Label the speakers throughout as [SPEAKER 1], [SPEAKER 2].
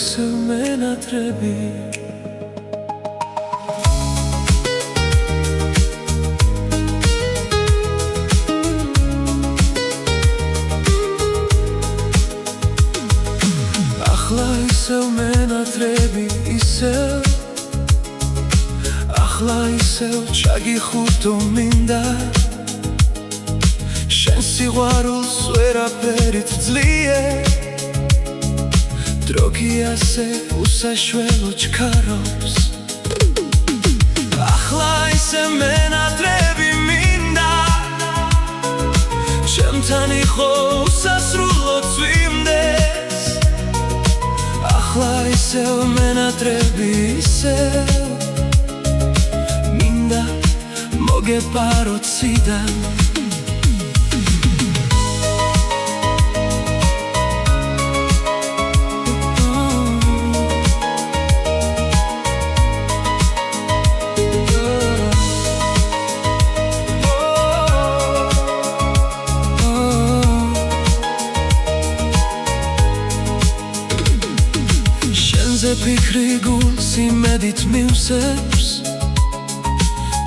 [SPEAKER 1] ისევ მენატრები ახლა ისევ მენატრები ისევ ახლა ისევ ჩაგიხუტო მინდა შენ სიყვარულს ვერაფერით ძლიერ დრო კი ასე უსაშველო ჩქარობს ახლა ისე მენატრები მინდა ჩემთან იყო უსასრულო წვიმდეს ახლა ისევ მენატრები ისევ მინდა მოგეპარო ციდან ფიქრი გულს იმედით მივსებს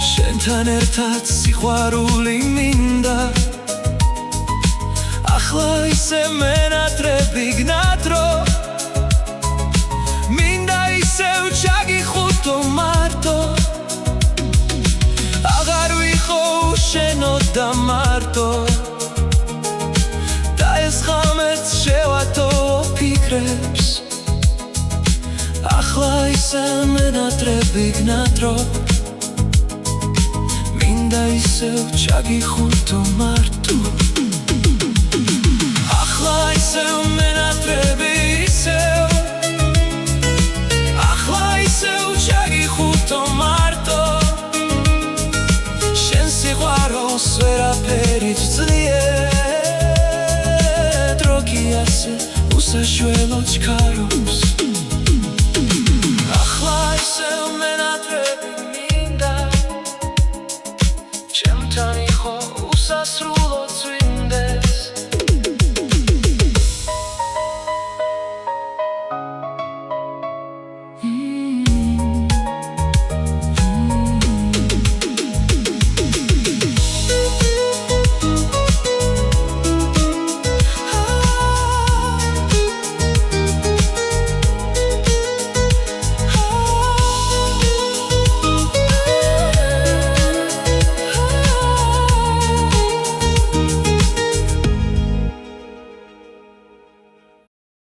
[SPEAKER 1] შენთან ერთად სიყვარული მინდა ახლა ისე მენატრები გნატრო მინდა ისევ ჩაგიხუტო მარტო აღარ ვიყო უშენო და მარტო და ეს ღამეც შევატო ფიქრებს ახლა ისე მენატრები გნატრო მინდა ისევ ჩაგიხუტო მარტო ახლა ისევ მენატრები ისევ ახლა ისევ ჩაგიხუტო მარტო შენ სიყვარულს ვერაფერით ძლიერ დრო კი ასე უსაშველო ჩქარობს ჩემთან იყო უსასრულო წვიმდეს